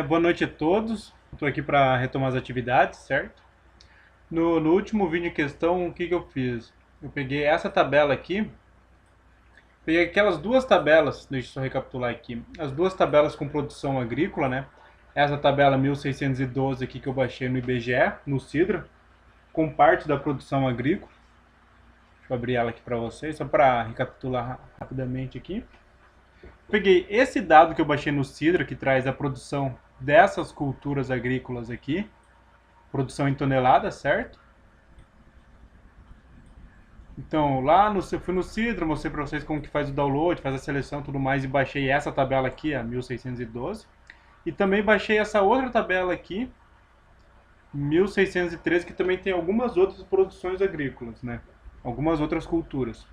Boa noite a todos. Estou aqui para retomar as atividades, certo? No último vídeo em questão, o que eu fiz? Eu peguei essa tabela aqui, peguei aquelas duas tabelas, deixa eu só recapitular aqui, as duas tabelas com produção agrícola, né? Essa tabela 1612 aqui que eu baixei no IBGE, no Sidra, com parte da produção agrícola. Deixa eu abrir ela aqui para vocês, só para recapitular rapidamente aqui. Peguei esse dado que eu baixei no Sidra, que traz a produção dessas culturas agrícolas aqui, produção em toneladas, certo? Então, eu fui no Sidra, mostrei para vocês como que faz o download, faz a seleção e tudo mais, e baixei essa tabela aqui, a 1612. E também baixei essa outra tabela aqui, 1613, que também tem algumas outras produções agrícolas, né? Algumas outras culturas.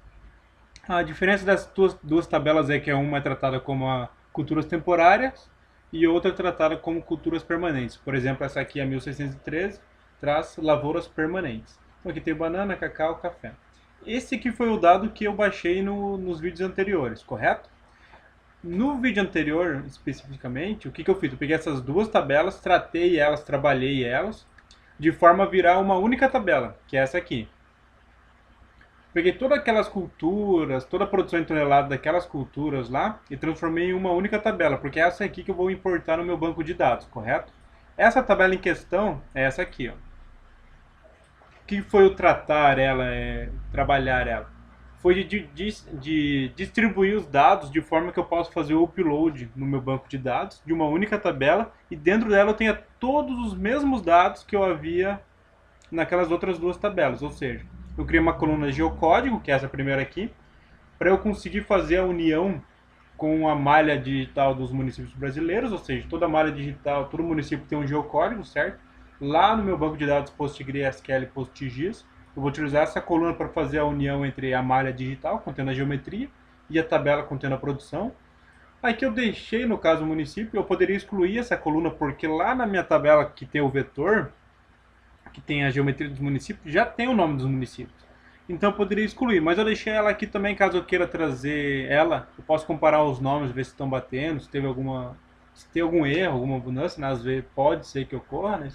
A diferença das duas tabelas é que uma é tratada como culturas temporárias e outra é tratada como culturas permanentes. Por exemplo, essa aqui, a 1613, traz lavouras permanentes. Então aqui tem banana, cacau, café. Esse aqui foi o dado que eu baixei nos vídeos anteriores, correto? No vídeo anterior, especificamente, o que eu fiz? Eu peguei essas duas tabelas, tratei elas, trabalhei elas, de forma a virar uma única tabela, que é essa aqui. Peguei todas aquelas culturas, toda a produção em tonelada daquelas culturas lá e transformei em uma única tabela, porque é essa aqui que eu vou importar no meu banco de dados, correto? Essa tabela em questão é essa aqui, ó. O que foi o tratar ela, trabalhar ela? Foi de distribuir os dados de forma que eu possa fazer o upload no meu banco de dados de uma única tabela e dentro dela eu tenha todos os mesmos dados que eu havia naquelas outras duas tabelas, ou seja, eu criei uma coluna geocódigo, que é essa primeira aqui, para eu conseguir fazer a união com a malha digital dos municípios brasileiros, ou seja, toda malha digital, todo município tem um geocódigo, certo? Lá no meu banco de dados PostgreSQL PostGIS, eu vou utilizar essa coluna para fazer a união entre a malha digital, contendo a geometria, e a tabela contendo a produção. Aí que eu deixei, no caso, o município, eu poderia excluir essa coluna, porque lá na minha tabela que tem o vetor, que tem a geometria dos municípios, já tem o nome dos municípios. Então eu poderia excluir, mas eu deixei ela aqui também, caso eu queira trazer ela. Eu posso comparar os nomes, ver se estão batendo, se tem algum erro, alguma mudança, né? Às vezes pode ser que ocorra, né?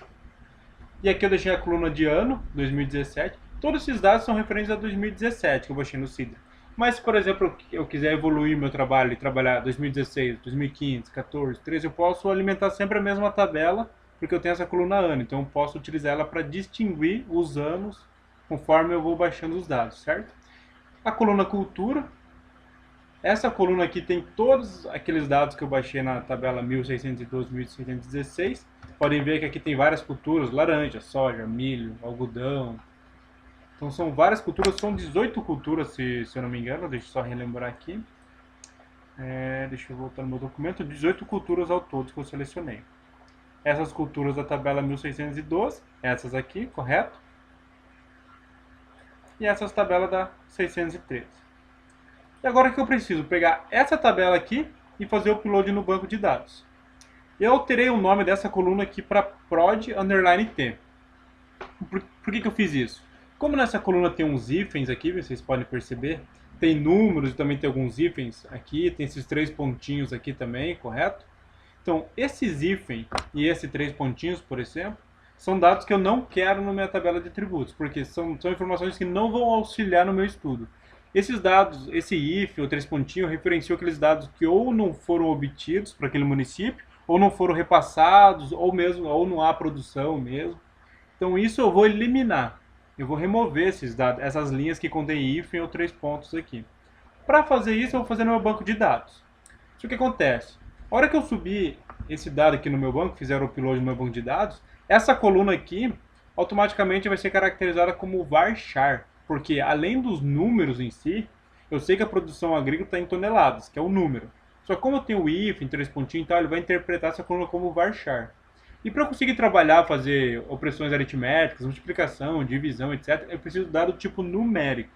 E aqui eu deixei a coluna de ano, 2017. Todos esses dados são referentes a 2017, que eu baixei no Sidra. Mas se, por exemplo, eu quiser evoluir meu trabalho e trabalhar 2016, 2015, 14, 13, eu posso alimentar sempre a mesma tabela, porque eu tenho essa coluna ano. Então eu posso utilizar ela para distinguir os anos conforme eu vou baixando os dados, certo? A coluna cultura. Essa coluna aqui tem todos aqueles dados que eu baixei na tabela 1612, 1616. Podem ver que aqui tem várias culturas, laranja, soja, milho, algodão. Então são várias culturas, são 18 culturas, se eu não me engano. Deixa eu só relembrar aqui. Deixa eu voltar no meu documento. 18 culturas ao todo que eu selecionei. Essas culturas da tabela 1612, essas aqui, correto? E essas tabelas da 613. E agora que eu preciso pegar essa tabela aqui e fazer o upload no banco de dados. Eu alterei o nome dessa coluna aqui para prod_t. Por que eu fiz isso? Como nessa coluna tem uns hífens aqui, vocês podem perceber, tem números e também tem alguns hífens aqui, tem esses três pontinhos aqui também, correto? Então, esses hífens e esses três pontinhos, por exemplo, são dados que eu não quero na minha tabela de tributos, porque são informações que não vão auxiliar no meu estudo. Esses dados, esse if ou três pontinhos, referenciam aqueles dados que ou não foram obtidos para aquele município, ou não foram repassados, ou não há produção mesmo. Então isso eu vou eliminar. Eu vou remover esses dados, essas linhas que contêm if ou três pontos aqui. Para fazer isso, eu vou fazer no meu banco de dados. Isso que acontece. A hora que eu subir esse dado aqui no meu banco, fizer o upload no meu banco de dados, essa coluna aqui automaticamente vai ser caracterizada como varchar, porque além dos números em si, eu sei que a produção agrícola está em toneladas, que é o número. Só que como eu tenho o if em três pontinhos e tal, ele vai interpretar essa coluna como varchar. E para eu conseguir trabalhar, fazer operações aritméticas, multiplicação, divisão, etc., eu preciso dar o tipo numérico.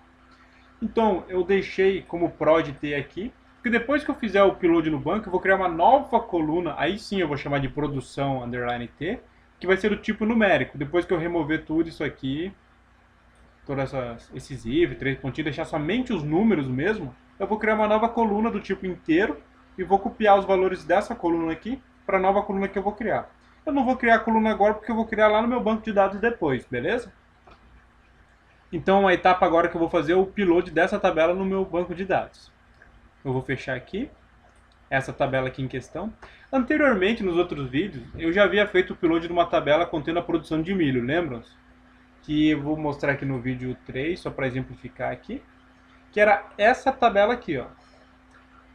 Então, eu deixei como prod t aqui, porque depois que eu fizer o upload no banco, eu vou criar uma nova coluna, aí sim eu vou chamar de produção underline t, que vai ser do tipo numérico. Depois que eu remover tudo isso aqui, todos esses if, três pontinhos, deixar somente os números mesmo, eu vou criar uma nova coluna do tipo inteiro e vou copiar os valores dessa coluna aqui para a nova coluna que eu vou criar. Eu não vou criar a coluna agora porque eu vou criar lá no meu banco de dados depois, beleza? Então a etapa agora que eu vou fazer é o upload dessa tabela no meu banco de dados. Eu vou fechar aqui, essa tabela aqui em questão. Anteriormente, nos outros vídeos, eu já havia feito o upload de uma tabela contendo a produção de milho, lembram-se? Que eu vou mostrar aqui no vídeo 3, só para exemplificar aqui. Que era essa tabela aqui, ó.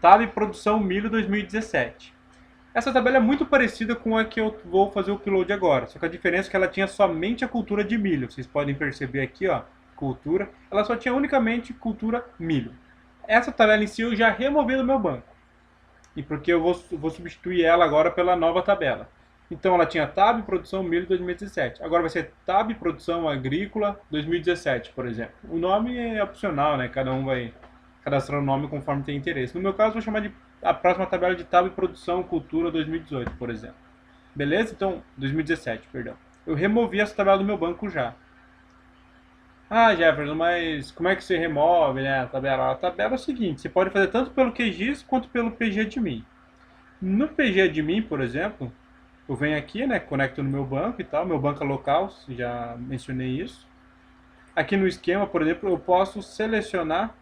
Tab Produção Milho 2017. Essa tabela é muito parecida com a que eu vou fazer o upload agora, só que a diferença é que ela tinha somente a cultura de milho. Vocês podem perceber aqui, ó, cultura. Ela só tinha unicamente cultura milho. Essa tabela em si eu já removi do meu banco. E porque eu vou substituir ela agora pela nova tabela. Então ela tinha Tab Produção Milho 2017. Agora vai ser Tab Produção Agrícola 2017, por exemplo. O nome é opcional, né? Cada um vai cadastrar o nome conforme tem interesse. No meu caso, vou chamar de a próxima tabela de Tab Produção Cultura 2018, por exemplo. Beleza? Então, 2017, perdão. Eu removi essa tabela do meu banco já. Ah, Jefferson, mas como é que você remove, né, a tabela? A tabela é o seguinte, você pode fazer tanto pelo QGIS quanto pelo PGAdmin. No PGAdmin, por exemplo, eu venho aqui, né, conecto no meu banco e tal, meu banco é local, já mencionei isso. Aqui no esquema, por exemplo, eu posso selecionar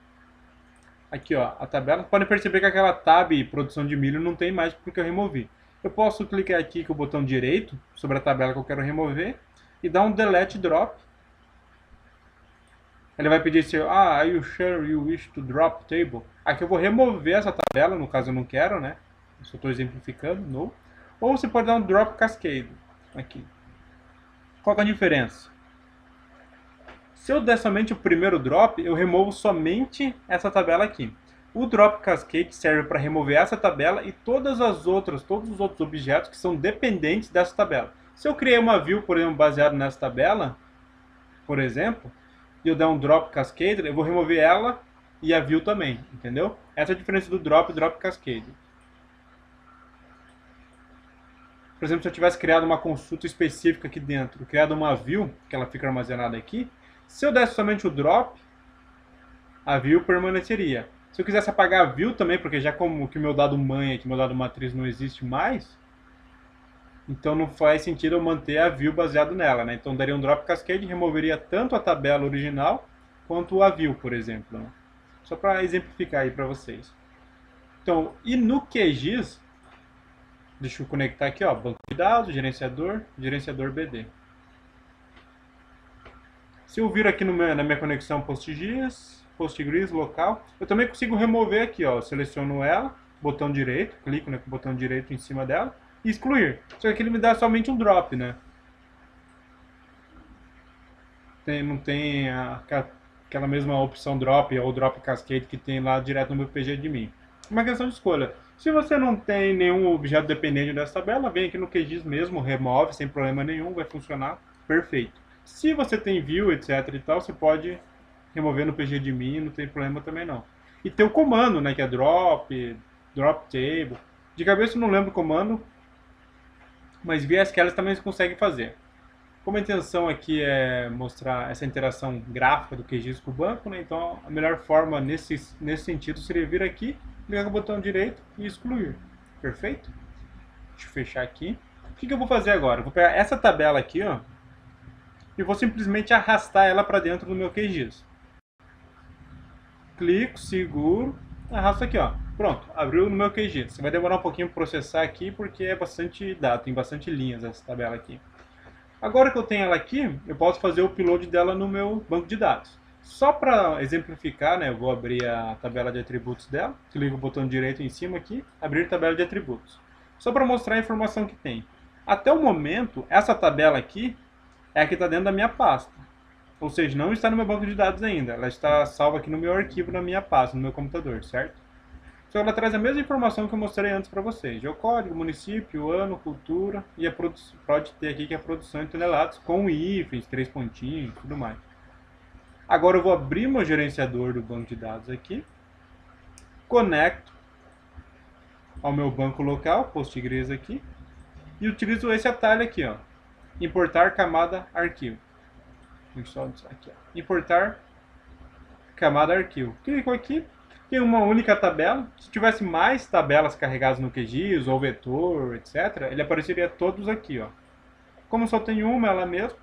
aqui, ó, a tabela. Podem perceber que aquela tab produção de milho não tem mais porque eu removi. Eu posso clicar aqui com o botão direito sobre a tabela que eu quero remover e dar um delete drop. Ele vai pedir se, are you sure you wish to drop table? Aqui eu vou remover essa tabela, no caso eu não quero, né? Só estou exemplificando, no. Ou você pode dar um drop cascade, aqui. Qual que é a diferença? Se eu der somente o primeiro drop, eu removo somente essa tabela aqui. O drop cascade serve para remover essa tabela e todos os outros objetos que são dependentes dessa tabela. Se eu criei uma view, por exemplo, baseado nessa tabela, por exemplo, e eu der um drop cascade, eu vou remover ela e a view também, entendeu? Essa é a diferença do drop e drop cascade. Por exemplo, se eu tivesse criado uma consulta específica aqui dentro, criado uma view, que ela fica armazenada aqui, se eu desse somente o drop, a view permaneceria. Se eu quisesse apagar a view também, porque já como que o meu dado mãe aqui, meu dado matriz não existe mais, então não faz sentido eu manter a view baseado nela, né? Então daria um drop cascade e removeria tanto a tabela original quanto a view, por exemplo, né? Só para exemplificar aí para vocês. Então, e no QGIS, deixa eu conectar aqui, ó, banco de dados, gerenciador BD. Se eu vir aqui na minha conexão Postgres local, eu também consigo remover aqui, ó, eu seleciono ela, botão direito, clico, né, com o botão direito em cima dela, e excluir. Só que aqui ele me dá somente um drop, né? Não tem aquela mesma opção drop ou drop cascade que tem lá direto no meu PGAdmin. Uma questão de escolha. Se você não tem nenhum objeto dependente dessa tabela, vem aqui no QGIS mesmo, remove sem problema nenhum, vai funcionar perfeito. Se você tem view, etc e tal, você pode remover no PGAdmin, não tem problema também não. E tem o comando, né, que é drop table. De cabeça eu não lembro o comando, mas via SQL também você consegue fazer. Como a intenção aqui é mostrar essa interação gráfica do QGIS com o banco, né, então a melhor forma nesse sentido seria vir aqui, clicar com o botão direito e excluir. Perfeito? Deixa eu fechar aqui. O que eu vou fazer agora? Eu vou pegar essa tabela aqui, ó, e vou simplesmente arrastar ela para dentro do meu QGIS. Clico, seguro, arrasto aqui, ó. Pronto, abriu no meu QGIS. Vai demorar um pouquinho para processar aqui porque é bastante dado, tem bastante linhas essa tabela aqui. Agora que eu tenho ela aqui, eu posso fazer o upload dela no meu banco de dados. Só para exemplificar, né, eu vou abrir a tabela de atributos dela, clico o botão direito em cima aqui, abrir tabela de atributos. Só para mostrar a informação que tem. Até o momento, essa tabela aqui é a que está dentro da minha pasta. Ou seja, não está no meu banco de dados ainda. Ela está salva aqui no meu arquivo, na minha pasta, no meu computador, certo? Então ela traz a mesma informação que eu mostrei antes para vocês. O código, município, ano, cultura e a produção. Pode ter aqui que é a produção em toneladas, com hífens, 3 pontinhos e tudo mais. Agora eu vou abrir meu gerenciador do banco de dados aqui. Conecto ao meu banco local, Postgres aqui. E utilizo esse atalho aqui, ó. Importar camada arquivo. Aqui, ó. Importar camada arquivo. Clico aqui. tem uma única tabela. Se tivesse mais tabelas carregadas no QGIS ou vetor, etc., ele apareceria todos aqui, ó. Como só tem uma, ela mesma.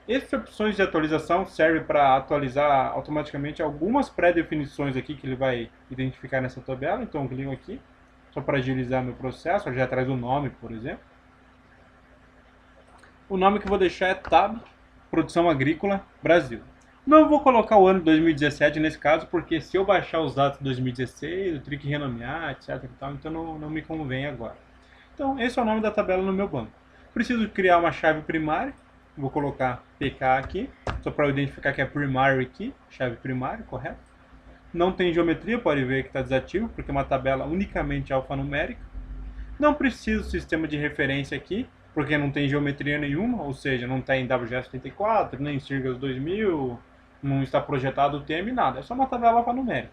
Essas opções de atualização servem para atualizar automaticamente algumas pré-definições aqui que ele vai identificar nessa tabela. Então eu clico aqui, só para agilizar meu processo, já traz o nome, por exemplo. O nome que eu vou deixar é Tab Produção Agrícola Brasil. Não vou colocar o ano de 2017 nesse caso, porque se eu baixar os dados de 2016, eu teria que renomear, etc. Então não me convém agora. Então esse é o nome da tabela no meu banco. Preciso criar uma chave primária. Vou colocar PK aqui, só para identificar que é primary key, chave primária, correto? Não tem geometria, pode ver que está desativo, porque é uma tabela unicamente alfanumérica. Não preciso sistema de referência aqui, porque não tem geometria nenhuma, ou seja, não tem WGS34, nem Sirgas 2000, não está projetado o tema e nada. É só uma tabela alfanumérica.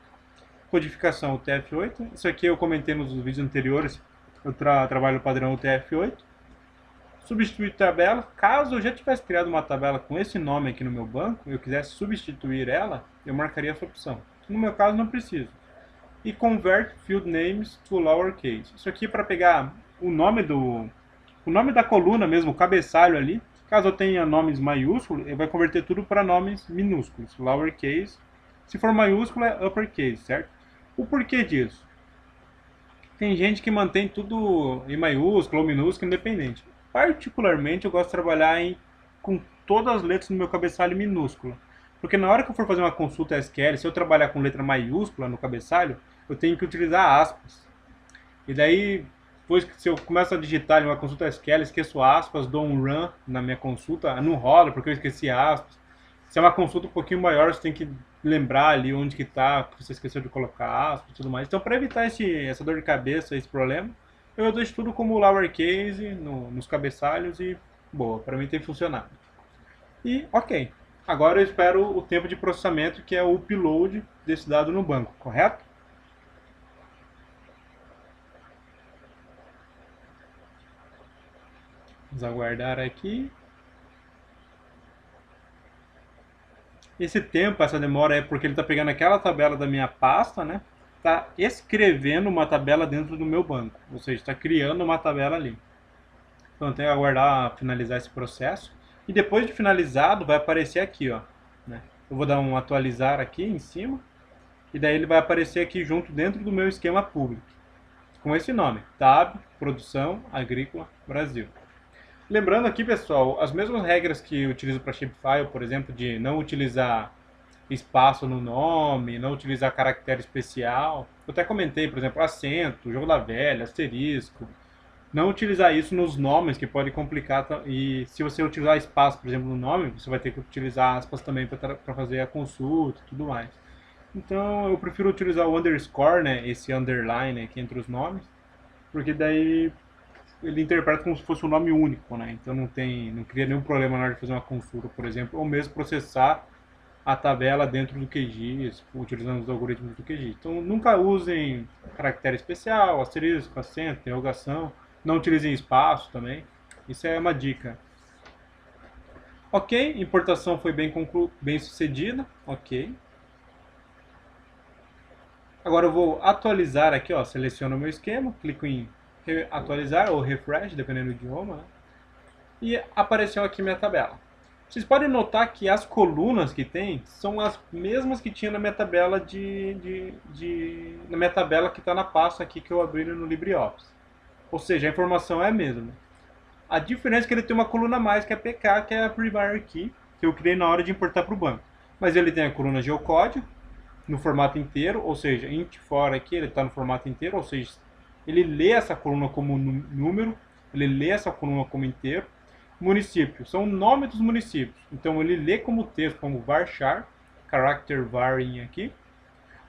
Codificação UTF-8, isso aqui eu comentei nos vídeos anteriores, eu trabalho o padrão UTF-8. Substituir tabela, caso eu já tivesse criado uma tabela com esse nome aqui no meu banco, eu quisesse substituir ela, eu marcaria essa opção. No meu caso não preciso. E convert field names to lowercase. Isso aqui é para pegar o nome da coluna mesmo, o cabeçalho ali. Caso eu tenha nomes maiúsculos, ele vai converter tudo para nomes minúsculos, lowercase. Se for maiúsculo é uppercase, certo? O porquê disso? Tem gente que mantém tudo em maiúsculo ou minúsculo independente. Particularmente eu gosto de trabalhar com todas as letras no meu cabeçalho minúsculo. Porque na hora que eu for fazer uma consulta SQL, se eu trabalhar com letra maiúscula no cabeçalho, eu tenho que utilizar aspas. E daí, depois que se eu começo a digitar em uma consulta SQL, esqueço aspas, dou um run na minha consulta, não rola porque eu esqueci aspas. Se é uma consulta um pouquinho maior, você tem que lembrar ali onde que está, porque você esqueceu de colocar aspas e tudo mais. Então, para evitar essa dor de cabeça, esse problema, eu deixo tudo como lowercase nos cabeçalhos e boa, para mim tem funcionado. E ok, agora eu espero o tempo de processamento, que é o upload desse dado no banco, correto? Vamos aguardar aqui. Esse tempo, essa demora é porque ele está pegando aquela tabela da minha pasta, né? Está escrevendo uma tabela dentro do meu banco, ou seja, está criando uma tabela ali. Então eu tenho que aguardar finalizar esse processo. E depois de finalizado, vai aparecer aqui, ó, né? Eu vou dar um atualizar aqui em cima. E daí ele vai aparecer aqui junto dentro do meu esquema público. Com esse nome, Tab Produção Agrícola Brasil. Lembrando aqui, pessoal, as mesmas regras que eu utilizo para Shapefile, por exemplo, de não utilizar espaço no nome, não utilizar caractere especial. Eu até comentei, por exemplo, acento, jogo da velha, asterisco. Não utilizar isso nos nomes, que pode complicar. E se você utilizar espaço, por exemplo, no nome, você vai ter que utilizar aspas também para fazer a consulta e tudo mais. Então eu prefiro utilizar o underscore, né, esse underline aqui entre os nomes, porque daí ele interpreta como se fosse um nome único, né? Então não cria nenhum problema na hora de fazer uma consulta, por exemplo, ou mesmo processar a tabela dentro do QGIS, utilizando os algoritmos do QGIS. Então nunca usem caractere especial, asterisco, acento, interrogação, não utilizem espaço também. Isso é uma dica. Ok, importação foi bem sucedida, ok. Agora eu vou atualizar aqui, ó, seleciono o meu esquema, clico em atualizar ou refresh, dependendo do idioma, né? E apareceu aqui minha tabela. Vocês podem notar que as colunas que tem são as mesmas que tinha na minha tabela na minha tabela que está na pasta aqui que eu abri no LibreOffice. Ou seja, a informação é a mesma. A diferença é que ele tem uma coluna a mais, que é a PK, que é a Primary Key, que eu criei na hora de importar para o banco. Mas ele tem a coluna geocódigo, no formato inteiro, ou seja, int for aqui, ele está no formato inteiro, ou seja, ele lê essa coluna como número, ele lê essa coluna como inteiro. Município, são o nome dos municípios, então ele lê como texto, como varchar, character varying aqui.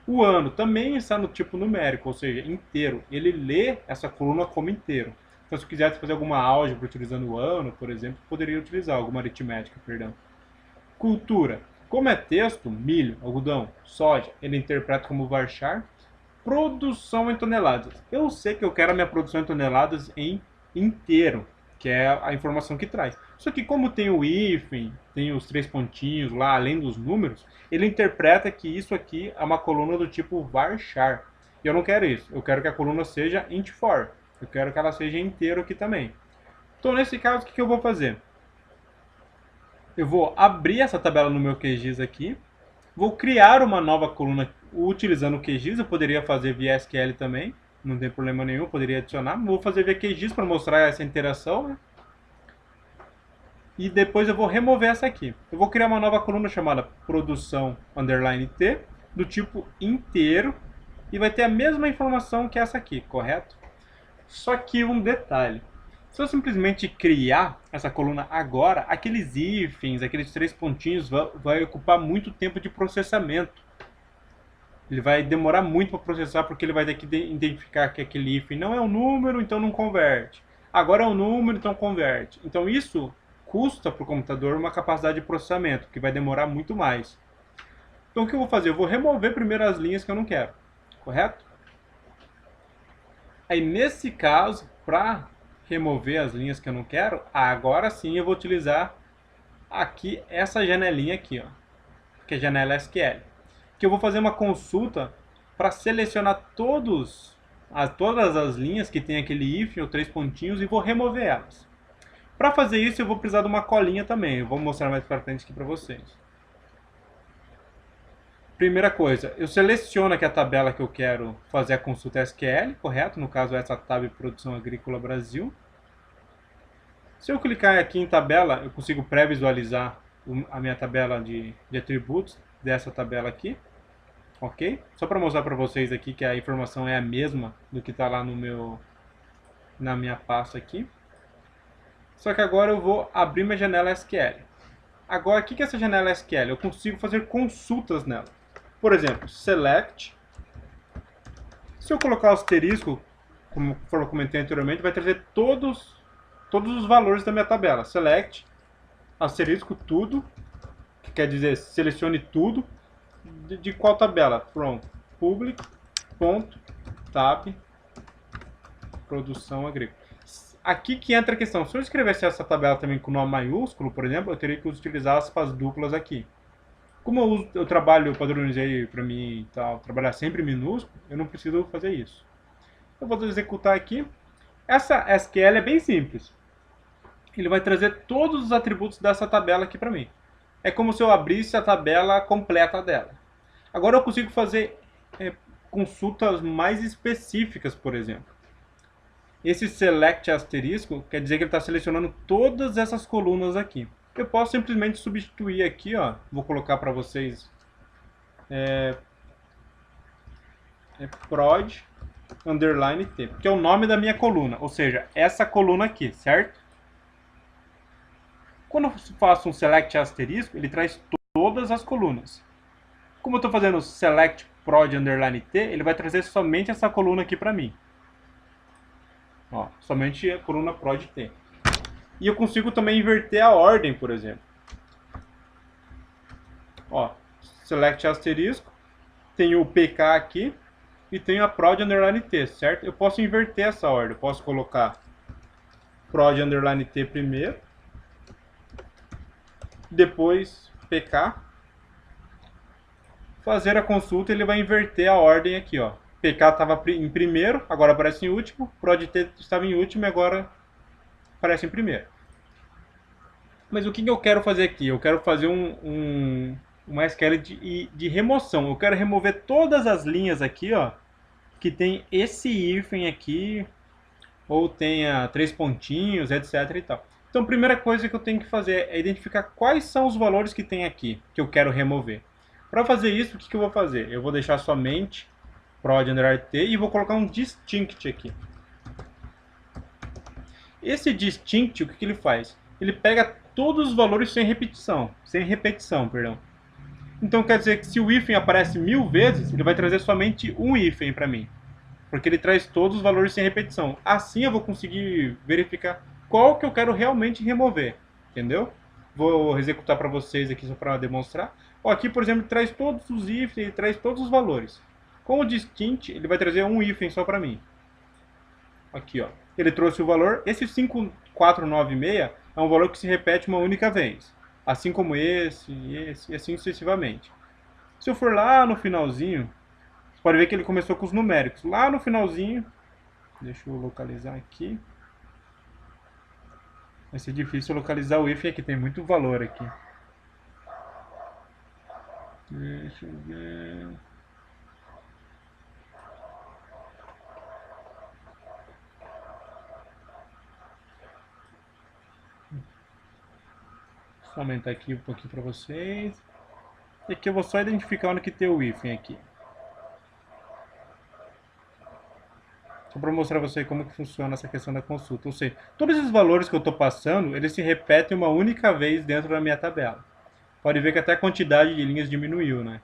O ano também está no tipo numérico, ou seja, inteiro, ele lê essa coluna como inteiro. Então se eu quisesse fazer alguma álgebra utilizando o ano, por exemplo, poderia utilizar alguma aritmética, perdão. Cultura. Como é texto, milho, algodão, soja, ele interpreta como varchar. Produção em toneladas. Eu sei que eu quero a minha produção em toneladas em inteiro. que é a informação que traz. Só que como tem o hífen, tem os 3 pontinhos lá, além dos números, ele interpreta que isso aqui é uma coluna do tipo varchar. E eu não quero isso. Eu quero que a coluna seja int4. Eu quero que ela seja inteiro aqui também. Então, nesse caso, o que eu vou fazer? Eu vou abrir essa tabela no meu QGIS aqui. Vou criar uma nova coluna utilizando o QGIS. Eu poderia fazer via SQL também. Não tem problema nenhum, eu poderia adicionar. Vou fazer via QGIS para mostrar essa interação, né? E depois eu vou remover essa aqui. Eu vou criar uma nova coluna chamada produção _t, do tipo inteiro, e vai ter a mesma informação que essa aqui, correto? Só que um detalhe. Se eu simplesmente criar essa coluna agora, aqueles hífens, aqueles 3 pontinhos, vai ocupar muito tempo de processamento. Ele vai demorar muito para processar, porque ele vai ter que identificar que aquele hífen não é um número, então não converte. Agora é um número, então converte. Então isso custa para o computador uma capacidade de processamento, que vai demorar muito mais. Então o que eu vou fazer? Eu vou remover primeiro as linhas que eu não quero, correto? Aí nesse caso, para remover as linhas que eu não quero, agora sim eu vou utilizar aqui essa janelinha aqui, ó, que é a janela SQL. Que eu vou fazer uma consulta para selecionar todas as linhas que tem aquele if ou 3 pontinhos e vou remover elas. Para fazer isso eu vou precisar de uma colinha também, eu vou mostrar mais para frente aqui para vocês. Primeira coisa, eu seleciono aqui a tabela que eu quero fazer a consulta SQL, correto? No caso essa tab Produção Agrícola Brasil. Se eu clicar aqui em tabela, eu consigo pré-visualizar a minha tabela de atributos dessa tabela aqui. Ok? Só para mostrar para vocês aqui que a informação é a mesma do que está lá na minha pasta aqui. Só que agora eu vou abrir minha janela SQL. Agora, o que é essa janela SQL? Eu consigo fazer consultas nela. Por exemplo, select. Se eu colocar o asterisco, como eu comentei anteriormente, vai trazer todos os valores da minha tabela. Select, asterisco, tudo, que quer dizer selecione tudo. De qual tabela? From public, ponto, tab, produção agrícola. Aqui que entra a questão. Se eu escrevesse essa tabela também com nome maiúsculo, por exemplo, eu teria que utilizar aspas duplas aqui. Como eu trabalho, eu padronizei para mim e tal, trabalhar sempre minúsculo, eu não preciso fazer isso. Eu vou executar aqui. Essa SQL é bem simples. Ele vai trazer todos os atributos dessa tabela aqui para mim. É como se eu abrisse a tabela completa dela. Agora eu consigo fazer consultas mais específicas, por exemplo. Esse select asterisco quer dizer que ele está selecionando todas essas colunas aqui. Eu posso simplesmente substituir aqui, ó. Vou colocar para vocês prod _t, que é o nome da minha coluna, ou seja, essa coluna aqui, certo? Quando eu faço um select asterisco, ele traz todas as colunas. Como eu estou fazendo select prod _t, ele vai trazer somente essa coluna aqui para mim. Ó, somente a coluna prod t. E eu consigo também inverter a ordem, por exemplo. Ó, select asterisco, tenho o pk aqui e tenho a prod _t, certo? Eu posso inverter essa ordem. Eu posso colocar prod _t primeiro, depois pk, fazer a consulta, ele vai inverter a ordem aqui, ó. PK estava em primeiro, agora aparece em último. prod t estava em último e agora aparece em primeiro. Mas o que eu quero fazer aqui? Eu quero fazer uma SQL de remoção. Eu quero remover todas as linhas aqui, ó, que tem esse hífen aqui, ou tenha 3 pontinhos, etc e tal. Então a primeira coisa que eu tenho que fazer é identificar quais são os valores que tem aqui, que eu quero remover. Para fazer isso, o que eu vou fazer? Eu vou deixar somente prod _t e vou colocar um distinct aqui. Esse distinct, o que ele faz? Ele pega todos os valores sem repetição, perdão. Então quer dizer que se o hífen aparece 1000 vezes, ele vai trazer somente um hífen para mim, porque ele traz todos os valores sem repetição. Assim eu vou conseguir verificar qual que eu quero realmente remover, entendeu? Vou executar para vocês aqui só para demonstrar. Ó, aqui, por exemplo, traz todos os hífens, ele traz todos os valores. Com o distinct, ele vai trazer um hífen só para mim. Aqui, ó. Ele trouxe o valor. Esses 496 é um valor que se repete uma única vez. Assim como esse e assim sucessivamente. Se eu for lá no finalzinho, você pode ver que ele começou com os numéricos. Lá no finalzinho, deixa eu localizar aqui. Vai ser difícil localizar o hífen aqui, tem muito valor aqui. Deixa eu ver. Vou aumentar aqui um pouquinho para vocês. E aqui eu vou só identificar onde que tem o hífen aqui. Só para mostrar para você como que funciona essa questão da consulta. Ou seja, todos esses valores que eu estou passando, eles se repetem uma única vez dentro da minha tabela. Pode ver que até a quantidade de linhas diminuiu, né?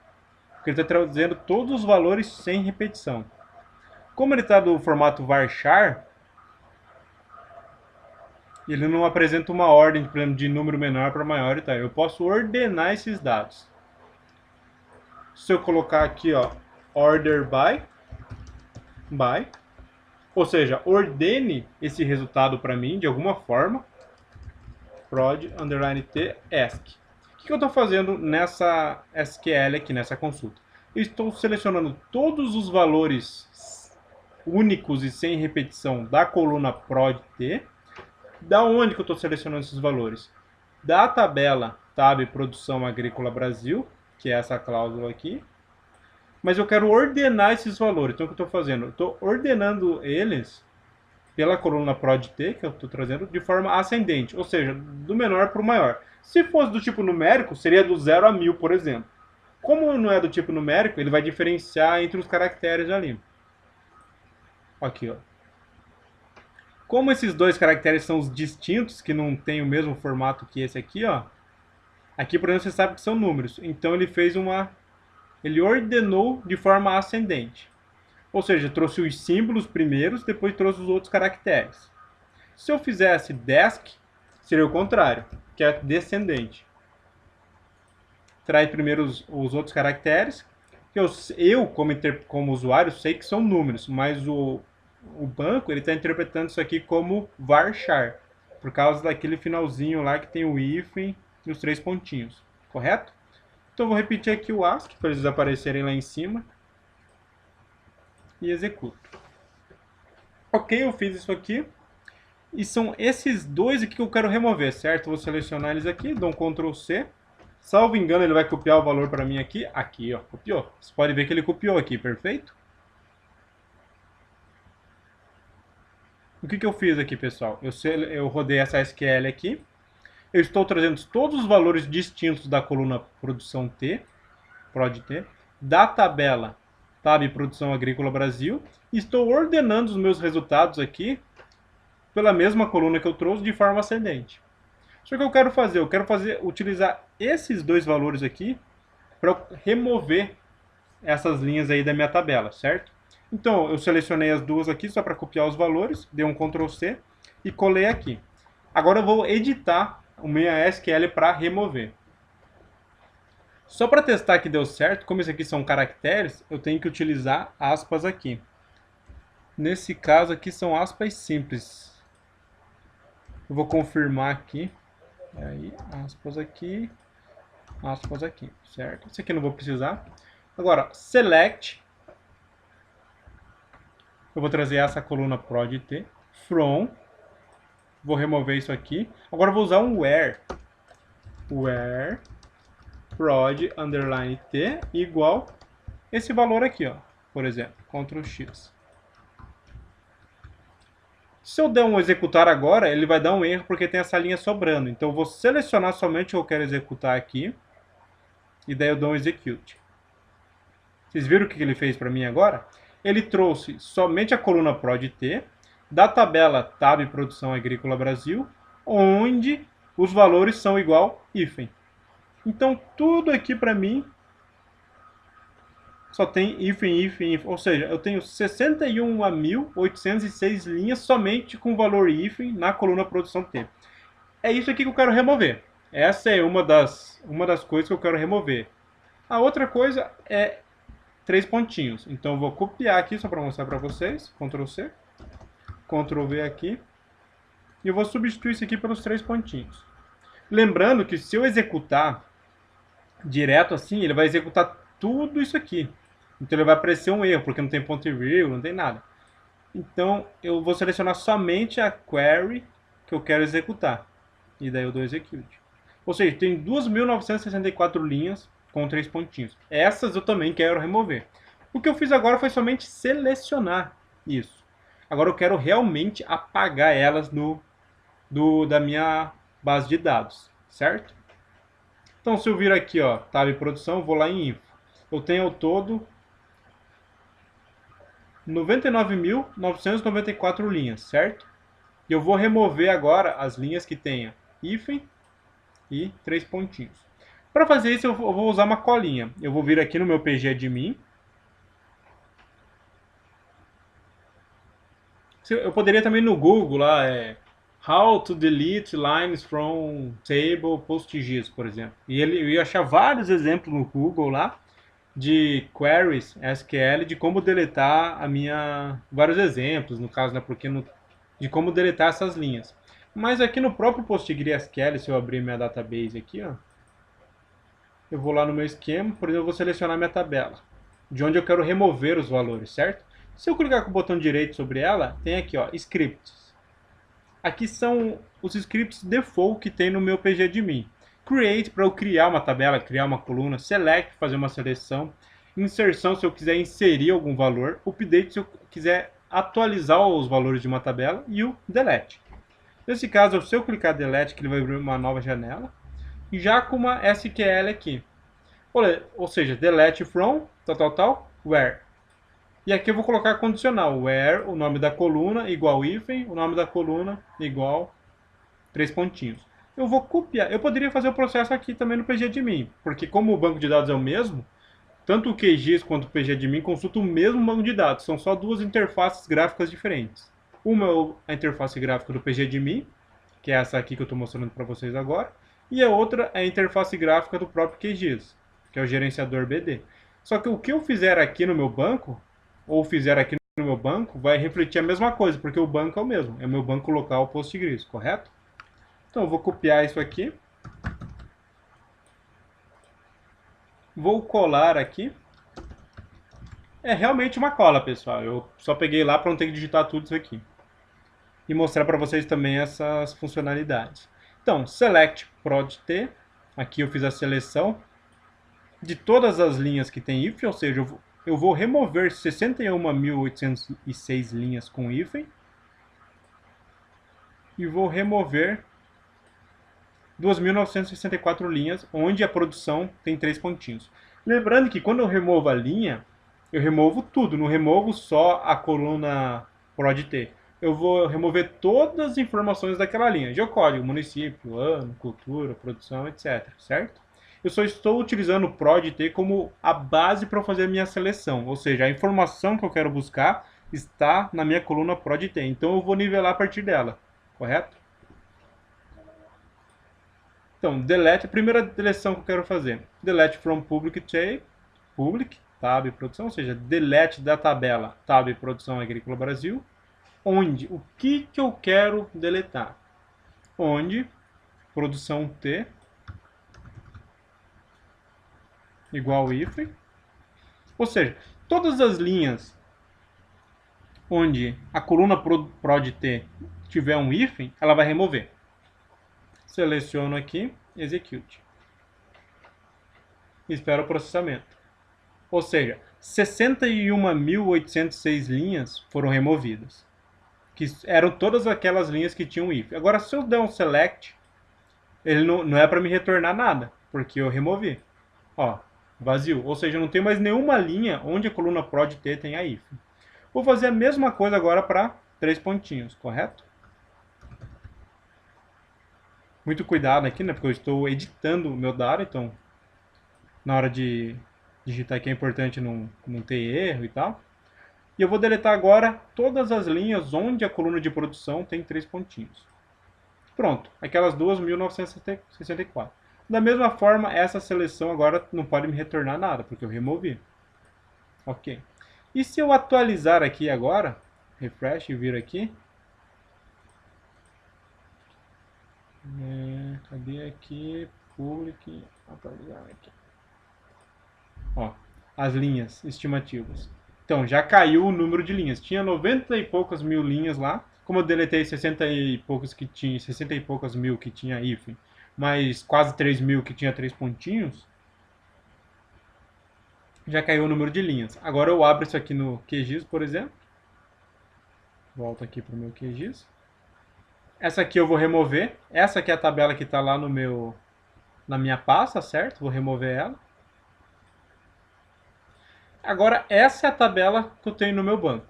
Porque ele está trazendo todos os valores sem repetição. Como ele está do formato varchar, ele não apresenta uma ordem, por exemplo, de número menor para maior e tal. Eu posso ordenar esses dados. Se eu colocar aqui, ó, order by, ou seja, ordene esse resultado para mim de alguma forma, prod underline t ask. O que eu estou fazendo nessa SQL aqui, nessa consulta? Eu estou selecionando todos os valores únicos e sem repetição da coluna prod t. Da onde que eu estou selecionando esses valores? Da tabela tab produção agrícola Brasil, que é essa cláusula aqui. Mas eu quero ordenar esses valores. Então o que eu estou fazendo? Eu estou ordenando eles pela coluna prod t, que eu estou trazendo, de forma ascendente. Ou seja, do menor para o maior. Se fosse do tipo numérico, seria do 0 a 1000, por exemplo. Como não é do tipo numérico, ele vai diferenciar entre os caracteres ali. Aqui, ó. Como esses dois caracteres são os distintos, que não tem o mesmo formato que esse aqui, ó. Aqui, por exemplo, você sabe que são números. Então ele fez ele ordenou de forma ascendente. Ou seja, trouxe os símbolos primeiros, depois trouxe os outros caracteres. Se eu fizesse desk, seria o contrário, que é descendente. Traz primeiro os outros caracteres. Eu como usuário, sei que são números, mas o banco ele está interpretando isso aqui como varchar, por causa daquele finalzinho lá que tem o hífen e os 3 pontinhos, correto? Então eu vou repetir aqui o ASCII para eles aparecerem lá em cima e executo. Ok, eu fiz isso aqui e são esses dois aqui que eu quero remover, certo? Vou selecionar eles aqui, dou um Ctrl C. Salvo engano, ele vai copiar o valor para mim aqui. Aqui, ó, copiou. Você pode ver que ele copiou aqui, perfeito? O que eu fiz aqui, pessoal? Eu rodei essa SQL aqui. Eu estou trazendo todos os valores distintos da coluna produção T, prod T, da tabela tab produção agrícola Brasil, e estou ordenando os meus resultados aqui pela mesma coluna que eu trouxe de forma ascendente. Só que eu quero utilizar esses dois valores aqui para remover essas linhas aí da minha tabela, certo? Então, eu selecionei as duas aqui só para copiar os valores, dei um Ctrl C e colei aqui. Agora eu vou editar o meu SQL para remover. Só para testar que deu certo, como isso aqui são caracteres, eu tenho que utilizar aspas aqui. Nesse caso aqui são aspas simples. Eu vou confirmar aqui. Aí, aspas aqui, certo? Esse aqui eu não vou precisar. Agora, select. Eu vou trazer essa coluna prod t, from, vou remover isso aqui. Agora eu vou usar um where prod underline t igual esse valor aqui, ó, por exemplo, Ctrl X. Se eu der um executar agora, ele vai dar um erro porque tem essa linha sobrando. Então eu vou selecionar somente o que eu quero executar aqui e daí eu dou um execute. Vocês viram o que ele fez para mim agora? Ele trouxe somente a coluna prod t da tabela tab produção agrícola Brasil, onde os valores são igual hífen. Então tudo aqui para mim só tem hífen, ou seja, eu tenho 61.806 linhas somente com o valor hífen na coluna produção t. É isso aqui que eu quero remover. Essa é uma das coisas que eu quero remover. A outra coisa é 3 pontinhos. Então eu vou copiar aqui só para mostrar para vocês. Ctrl C, Ctrl V aqui e eu vou substituir isso aqui pelos 3 pontinhos. Lembrando que se eu executar direto assim, ele vai executar tudo isso aqui. Então ele vai aparecer um erro, porque não tem ponto e vírgula, não tem nada. Então eu vou selecionar somente a query que eu quero executar. E daí eu dou execute. Ou seja, tem 2.964 linhas com 3 pontinhos. Essas eu também quero remover. O que eu fiz agora foi somente selecionar isso. Agora eu quero realmente apagar elas da minha base de dados, certo? Então se eu vir aqui, ó, tab produção, vou lá em info. Eu tenho ao todo 99.994 linhas, certo? E eu vou remover agora as linhas que tenham hífen e 3 pontinhos. Para fazer isso, eu vou usar uma colinha. Eu vou vir aqui no meu pgadmin. Eu poderia também no Google lá, How to delete lines from table PostGIS, por exemplo. E eu ia achar vários exemplos no Google lá de queries SQL de como deletar vários exemplos, no caso, né, de como deletar essas linhas. Mas aqui no próprio PostgreSQL, se eu abrir minha database aqui, ó, eu vou lá no meu esquema, por exemplo, eu vou selecionar minha tabela, de onde eu quero remover os valores, certo? Se eu clicar com o botão direito sobre ela, tem aqui, ó, scripts. Aqui são os scripts default que tem no meu pgadmin. Create para eu criar uma tabela, criar uma coluna, select, fazer uma seleção, inserção se eu quiser inserir algum valor, update se eu quiser atualizar os valores de uma tabela e o delete. Nesse caso, se eu clicar delete, que ele vai abrir uma nova janela, já com uma SQL aqui. Ou seja, delete from, where. E aqui eu vou colocar condicional, where, o nome da coluna, igual hífen, o nome da coluna, igual 3 pontinhos. Eu vou copiar, eu poderia fazer o processo aqui também no pgadmin, porque como o banco de dados é o mesmo, tanto o QGIS quanto o pgadmin consultam o mesmo banco de dados, são só duas interfaces gráficas diferentes. Uma é a interface gráfica do pgadmin, que é essa aqui que eu estou mostrando para vocês agora, e a outra é a interface gráfica do próprio QGIS, que é o gerenciador BD. Só que o que eu fizer aqui no meu banco, ou fizer aqui no meu banco, vai refletir a mesma coisa, porque o banco é o mesmo, é o meu banco local Postgres, correto? Então eu vou copiar isso aqui, vou colar aqui. É realmente uma cola, pessoal, eu só peguei lá para não ter que digitar tudo isso aqui. E mostrar para vocês também essas funcionalidades. Então, select prod t, aqui eu fiz a seleção de todas as linhas que tem hífen, ou seja, eu vou remover 61.806 linhas com hífen e vou remover 2.964 linhas, onde a produção tem 3 pontinhos. Lembrando que quando eu removo a linha, eu removo tudo, não removo só a coluna prod.t. Eu vou remover todas as informações daquela linha, geocódigo, município, ano, cultura, produção, etc. Certo? Eu só estou utilizando o prod.t como a base para fazer a minha seleção, ou seja, a informação que eu quero buscar está na minha coluna prod.t, então eu vou nivelar a partir dela, correto? Então, delete, a primeira deleção que eu quero fazer, delete from public tab, tab produção, ou seja, delete da tabela tab produção agrícola Brasil, onde, o que eu quero deletar? Onde, produção T, igual hífen, ou seja, todas as linhas onde a coluna prod.t tiver um hífen, ela vai remover. Seleciono aqui, execute. Espero o processamento. Ou seja, 61.806 linhas foram removidas, que eram todas aquelas linhas que tinham if. Agora, se eu der um select, ele não é para me retornar nada, porque eu removi. Ó, vazio. Ou seja, não tem mais nenhuma linha onde a coluna prod.t tem a if. Vou fazer a mesma coisa agora para 3 pontinhos, correto? Muito cuidado aqui, né? Porque eu estou editando o meu dado, então na hora de digitar aqui é importante não ter erro e tal. E eu vou deletar agora todas as linhas onde a coluna de produção tem 3 pontinhos. Pronto, aquelas 2.964. Da mesma forma, essa seleção agora não pode me retornar nada, porque eu removi. Ok. E se eu atualizar aqui agora, refresh e vir aqui, Cadê aqui? Public, atualizar aqui. Ó, as linhas estimativas. Então, já caiu o número de linhas. Tinha 90 e poucas mil linhas lá. Como eu deletei 60 e poucos que tinha, 60 e poucas mil que tinha hífen, mais quase 3 mil que tinha 3 pontinhos, já caiu o número de linhas. Agora eu abro isso aqui no QGIS, por exemplo. Volto aqui para o meu QGIS. Essa aqui eu vou remover. Essa aqui é a tabela que está lá na minha pasta, certo? Vou remover ela. Agora, essa é a tabela que eu tenho no meu banco.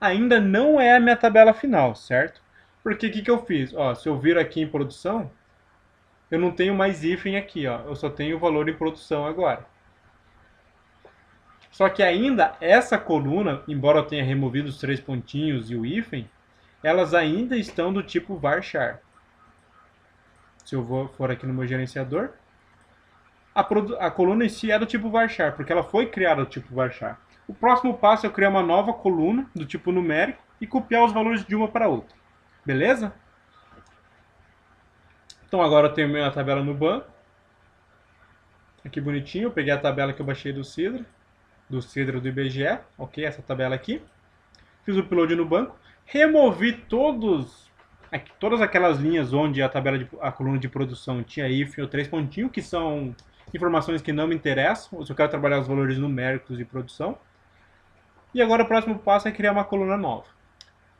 Ainda não é a minha tabela final, certo? Porque o que eu fiz? Ó, se eu vir aqui em produção, eu não tenho mais hífen aqui, ó. Eu só tenho o valor em produção agora. Só que ainda essa coluna, embora eu tenha removido os 3 pontinhos e o hífen, elas ainda estão do tipo varchar. Se eu for aqui no meu gerenciador, a coluna em si é do tipo varchar, porque ela foi criada do tipo varchar. O próximo passo é eu criar uma nova coluna do tipo numérico e copiar os valores de uma para outra. Beleza? Então agora eu tenho minha tabela no banco. Aqui bonitinho, eu peguei a tabela que eu baixei do Sidra do IBGE, ok, essa tabela aqui. Fiz o upload no banco, removi todas aquelas linhas onde a coluna de produção tinha hífen ou 3 pontinhos, que são informações que não me interessam, ou se eu quero trabalhar os valores numéricos de produção. E agora o próximo passo é criar uma coluna nova.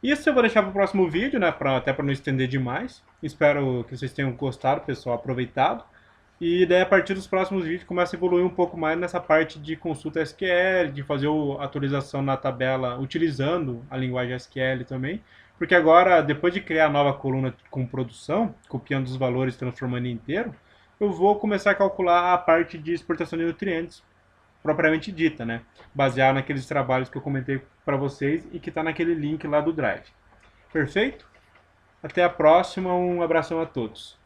Isso eu vou deixar para o próximo vídeo, né, até para não estender demais. Espero que vocês tenham gostado, pessoal, aproveitado. E daí a partir dos próximos vídeos começa a evoluir um pouco mais nessa parte de consulta SQL, de fazer a atualização na tabela utilizando a linguagem SQL também. Porque agora, depois de criar a nova coluna com produção, copiando os valores e transformando em inteiro, eu vou começar a calcular a parte de exportação de nutrientes, propriamente dita, né? Baseado naqueles trabalhos que eu comentei para vocês e que está naquele link lá do Drive. Perfeito? Até a próxima, um abração a todos.